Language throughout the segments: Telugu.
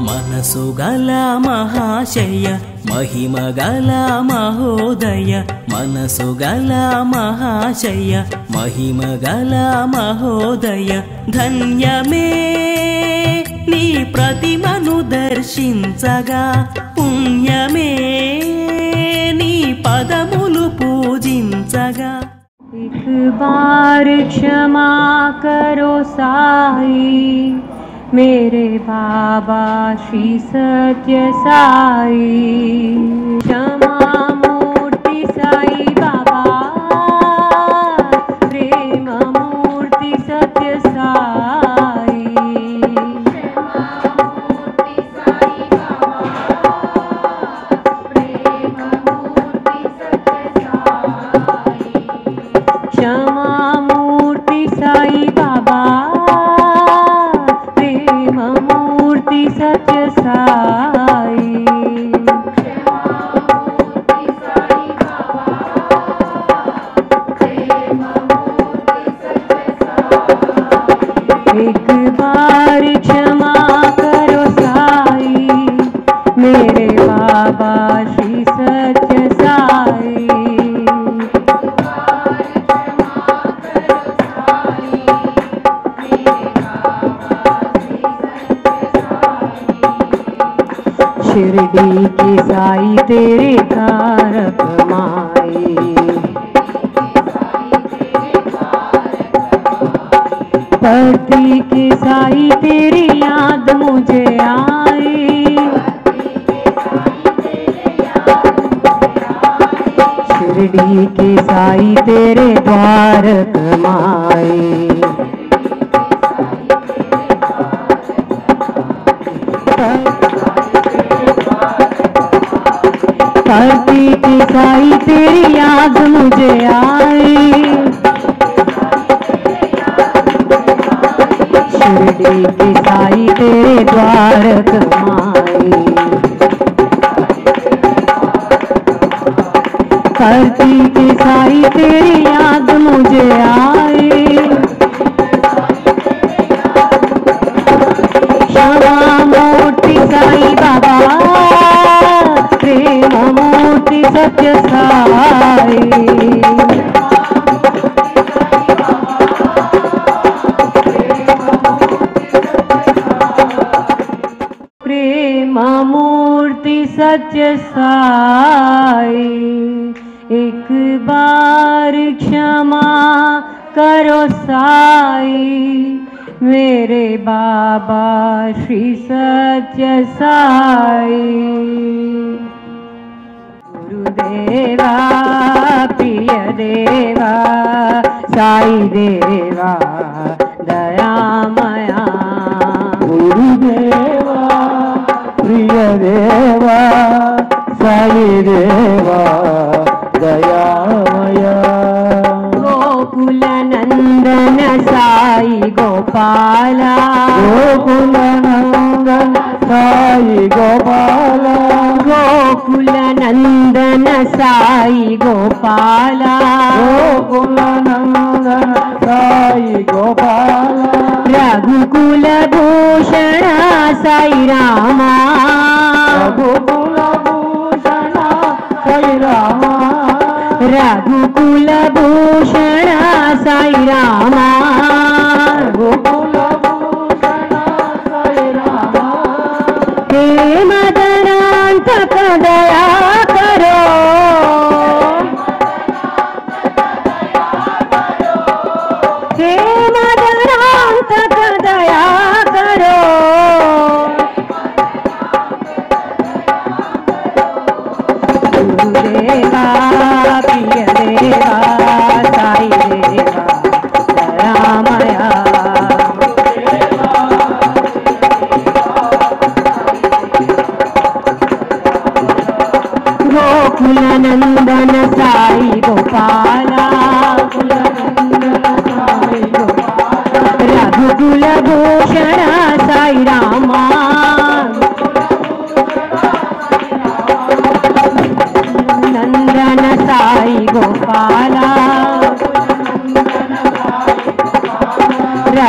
మనసుగల మహాశయ మహిమగల మహోదయ మనసుగల మహాశయ మహిమగల మహోదయ ధన్యమే నీ ప్రతిమను దర్శించగా పుణ్యమే నీ పదములు పూజించగా एक बार क्षमा करो साई मेरे बाबा श्री सत्य साई क्षमा मूर्ति साई बाबा प्रेम मूर्ति सत्य साई क्षमा मूर्ति साई बाबा प्रेम मूर्ति सत्य साई एक बार क्षमा करो साई मेरे बाबा श्री सत्य साई शिरडी के साई तेरे कारक माए पति के साई तेरी याद मुझे आए शिरडी के साई तेरे द्वारक माए पति की साई तेरी याद मुझे आई शिरडी की साई तेरे द्वारक माई पति की साई तेरी याद मुझे आई क्षमा मूर्ति साई बाबा प्रेम मूर्ति सत्य साई प्रेम मूर्ति सत्य साई एक बार क्षमा करो साई मेरे बाबा श्री सत्य साई गुरुदेवा प्रिय देवा साई देवा दयामया गुरुदेवा प्रिय देवा साई देवा दयामया गोकुल नंदन साई गोपाला गोकुल नंदन साई गोपाला गोकुल नंदन साई गोपाला गोकुल नंदन साई गोपाला रघुकुल भूषण साई रामा रघुकुल भूषण साई रामा रघुकुल भूषण साई रामा रघुकुल भूषण साई रामा हे मदनांतक दया करो हे मदनांतक दया करो गुरुदेवा प्रिय देवा साई देवा दया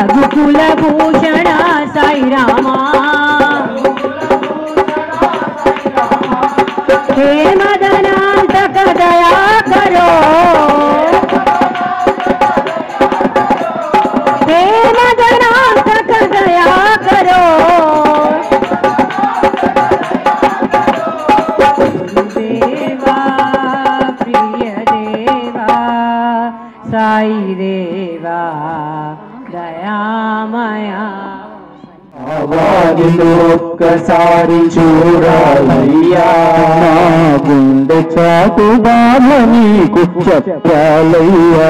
రఘుకుల భూషణ సాయి రామా हे मदनांतक दया करो हे मदनांतक दया करो देवा प्रिय देवा साई देवा दयामया వారిలో ఒక్కసారి చూడాలయ్యా గుండె చాటు బాధ నీకు చెప్పాలయ్యా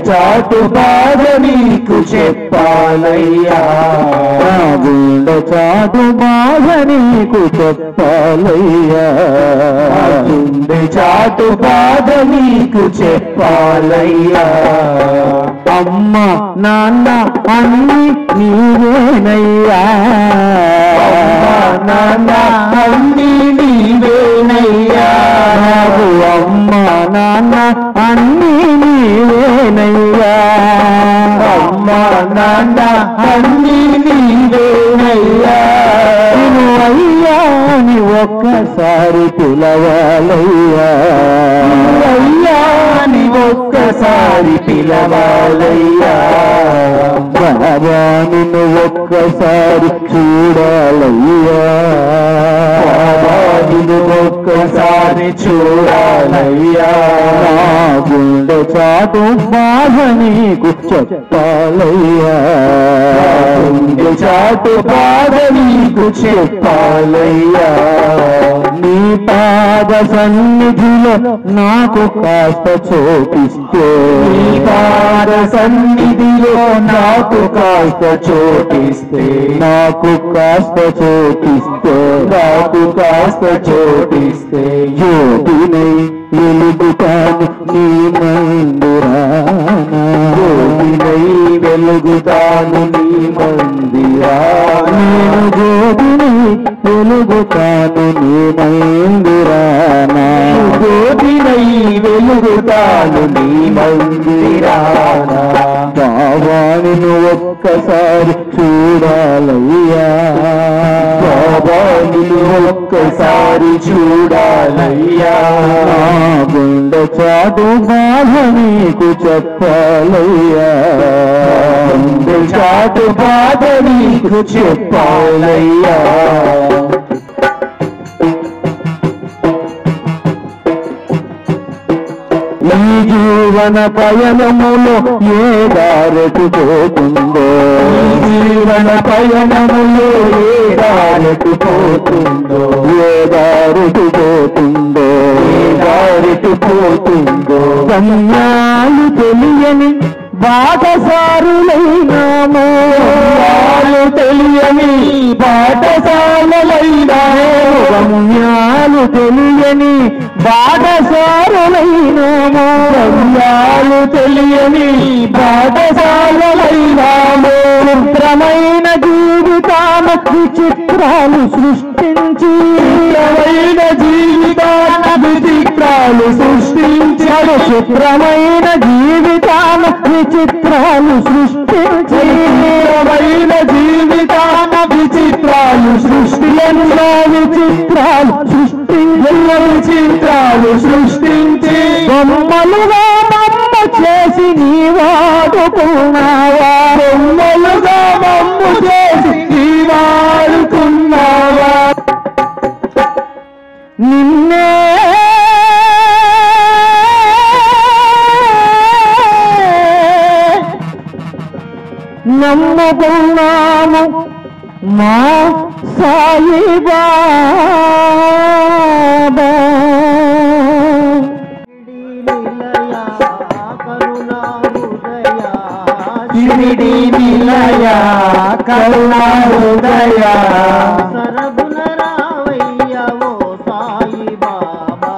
చాటు బాధ నీకు చెప్పాలయ్యా గుండె చాటు బాధ నీకు చెప్పాలయ్యా గుండె చాటు బాధ నీకు చెప్పాలయ్యా అమ్మ నాన్న అన్ని నీవేనయ్యా నాన్న అన్ని నీవేనయ్యా అమ్మ నాన్న అన్ని నీవేనయ్యా అమ్మ నాన్న అన్ని నీవేనయ్యా నువ్వు అయ్యా అని ఒక్కసారి పిలవాలయ్యా అయ్యా అని ఒక్కసారి పిలవాలయ్యా బాబా నిన్ను ఒక్కసారి చూడాలయ్యా బాబా నిన్ను ఒక్కసారి చూడాలయ్యా గుండె చాటు బాధ నీకు చెప్పాలయ్యా గుండె చాటు బాధ నీకు చెప్పాలయ్యా నీ పాద సన్నిధిలో నాకు కాస్త చోటిస్తే నీ పాద సన్నిధిలో నాకు కాస్త చోటిస్తే నాకు కాస్త చోటిస్తే నాకు కాస్త చోటిస్తే జ్యోతినై వెలుగుతాను నీ మందిరానా జ్యోతినై వెలుగుతాను నీ మందిరానా నేను జ్యోతినై వెలుగుతాను నీ మందిరానా జ్యోతినై వెలుగుతాను నీ మందిరానా బాబాను ఒక్కసారి చూడాలయ్యా బాబాను ఒక్కసారి చూడాలయ్యా గుండె చాటు బాధ నీకు చెప్పాలయ్యా గుండె చాటు బాధ నీకు చెప్పాలయ్యా ఈ జీవన పయనములో ఏ దారెటు పోతుందో ఈ జీవన పయనములో ఏ దారెటు పోతుందో ఏ దారెటు పోతుందో ఏ దారెటు పోతుందో గమ్యాలు తెలియని బాటసారులైనాము తెలియని బాటసారులైనాము గమ్యాలు తెలియని బాటసారులైనాము గమ్యాలు తెలియని బాటసారులైనాము చిత్రమైన జీవితాన విచిత్రాలు సృష్టించి చిత్రమైన జీవితాన విచిత్రాలు సృష్టించి చిత్రమైన జీవితాన విచిత్రాలు సృష్టించి చిత్రమైన జీవితాన విచిత్రాలు సృష్టి ఎన్నో విచిత్రాలు విచిత్రాలు సృష్టించి బొమ్మలుగా బొమ్మ చేసి నీ వాడుకున్నావా బొమ్మలుగా బొమ్మ చేసి నీ వాడుకున్నావా నిన్నే నమ్ముకున్నాము మా సాయి బాబా షిరిడి నిలయ కరుణా హృదయ సరగుణ రావయ్య ఓ సాయి బాబా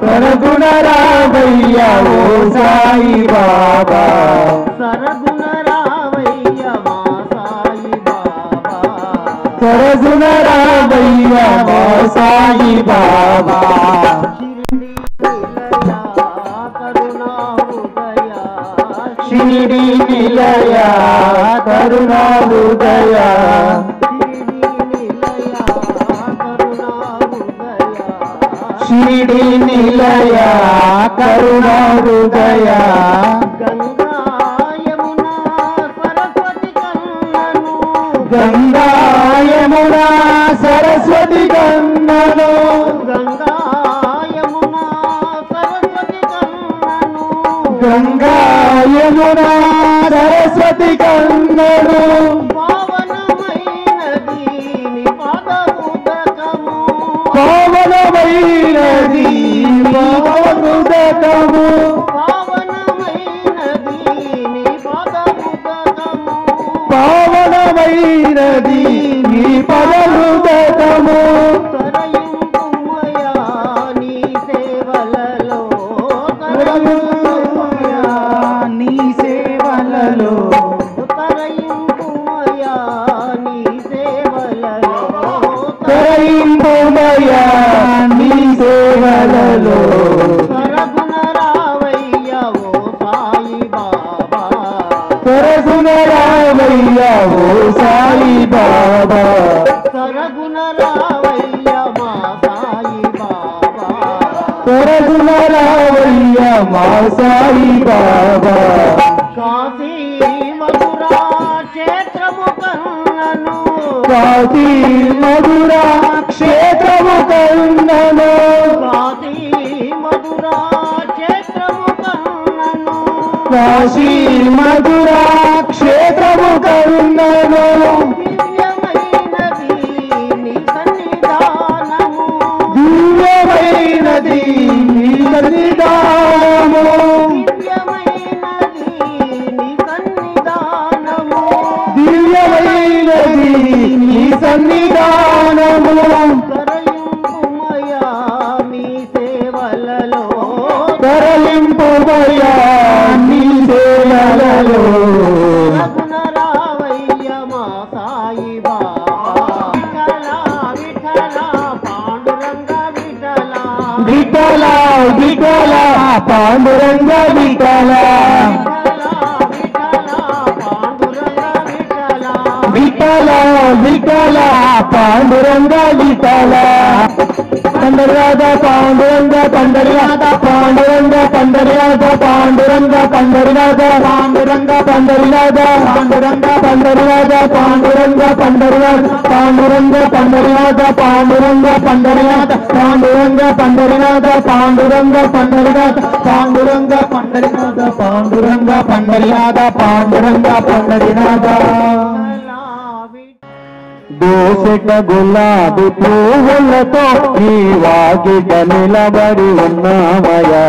సరగుణ రావయ్య ఓ సాయి బాబా సరగుణ రావయ్య మా సాయి బాబా సరగుణ రావయ్య మా సాయి బాబా షిరిడి నిలయ నిలయ కరుణా హృదయ షిరిడి నిలయ కరుణా హృదయ గంగా యమునా సరస్వతి కన్నను గంగా యమునా సరస్వతి కన్నను పావనమైనది పావనుదకము పావనమైనది నీ పదముదకము నీ సేవలలో తరయింపుమయా నీ సేవలలో సరగుణ రావయ్య ఓ సాయి బాబా సరగుణ రావయ్య మా సాయి బాబా కాశీ మధురా క్షేత్రము కన్నను కాశీ మధురా క్షేత్రము కన్నను కాశీ మధురా క్షేత్రము కన్నను కాశీ మధురా క్షేత్రము కన్నను దివ్యమైనది నీ సన్నిధానము దివ్యమైనది నీ సన్నిధానము దివ్యమైనది నీ సన్నిధానము దివ్యమైనది నీ సన్నిధానము కరయింపుమయా నీ సేవలలో తరలింపుమయా నీ సేవలలో సరగుణ రావయ్య మా సాయి బాబా విఠల పాండురంగ విఠల విఠల విఠల పాండురంగ విఠల విఠల విఠల పాండురంగ విఠల పండరిరాధ పాండురంగ పండరిరాధ పాండురంగ పండరిరాధ పాండురంగ పండరిరాధ పాండురంగ పండరిరాధ పాండురంగ పండరిరాధ పాండురంగ పండరిరాధ పాండురంగ పండరిరాధ పాండురంగ పండరిరాధ పాండురంగ పండరిరాధ పాండురంగ పండరిరాధ పాండురంగ పండరిరాధ పాండురంగ పండరిరాధ పాండురంగ పండరిరాధ దోసెట గులాబీ పువ్వులతో నీ వాకిట నిలబడి ఉన్నామయ్యా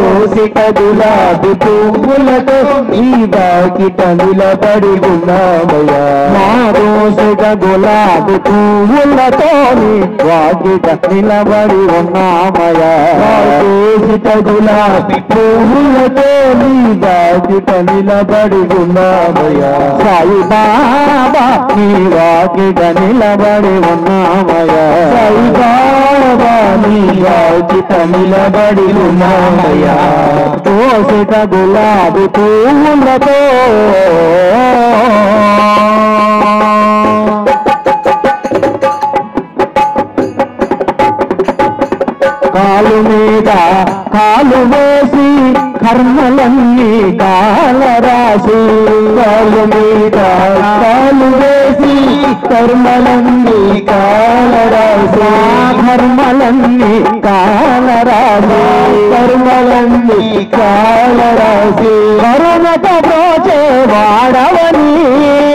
దోసెట గులాబీ పువ్వులతో నీ వాకిట నిలబడి ఉన్నామయ్యా మా దోసెట గులాబీ పువ్వులతో నీ వాకిట నిలబడి ఉన్నామయ్యా దోసెట గులాబీ పువ్వులతో నీ వాకిట నిలబడి ఉన్నామయ్యా సాయి బాబా నీ వాకిట నిలబడి ఉన్నామయ్యా సాయి బాబా నీ వాకిట నిలబడి ఉన్నామయ్యా దోసెట గులాబీ పువ్వులతో కాలు మీద కాలు వేసి కర్మలన్నీ కాలరాసి కాలు మీద కాలు వేసి కర్మలన్నీ కాలరాసి కర్మలన్నీ కాలరాసి కర్మలన్నీ కాలరాసి కరుణత బ్రోచే వాడవని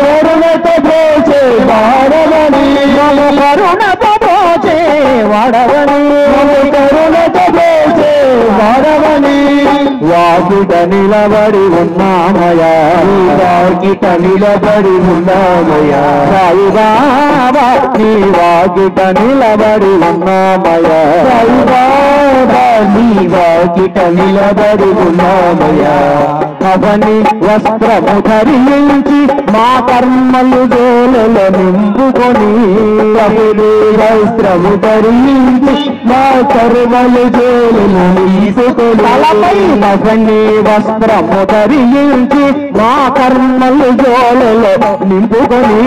కరుణత బ్రోచే వాడవని కరుణత బ్రోచే వాడవని కరుణత బ్రోచే వాడవని వాకిట నిలబడి ఉన్నామయ్యా వాకిట నిలబడి ఉన్నామయ్యా సాయి బాబా నీ వాకిట నిలబడి ఉన్నామయ్యా సాయి బాబా వాకిట నిలబడి ఉన్నామయ్యా అవని వస్త్రము ధరించి మా కర్మలు జోలలో నింపుకొని అవని వస్త్రము ధరించి మా కర్మలు జోలలో నింపుకొని తలపై అవని వస్త్రము ధరించి మా కర్మలు జోలలో నింపుకొని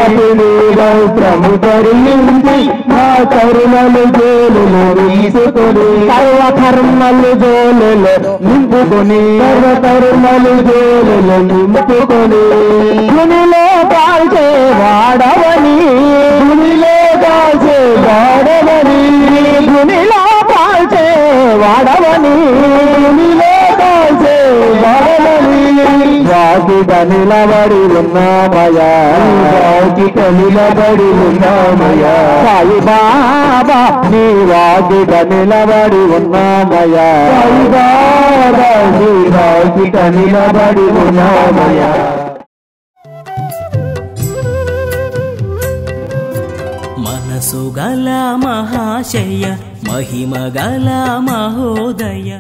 అవని వస్త్రము ధరించి మా కర్మలు జోలలో నింపుకొని సర్వకర్మలు జోలలో నింపుకొని సర్వకర్మలు జోలలో నింపుకొని గునిలో కాల్చే వాడవని గునిలో కాల్చే వాడవని గునిలో కాల్చే వాడవని గునిలో కాల్చే వాడవని వాకిట నిలబడి ఉన్నామయ్యా వాకిట నిలబడి ఉన్నామయ్యా సాయి బాబా నీ వాకిట నిలబడి ఉన్నామయ్యా సాయి బాబా నీ వాకిట నిలబడి ఉన్నామయ్యా మనసు గల మహాశయ మహిమ గల మహోదయ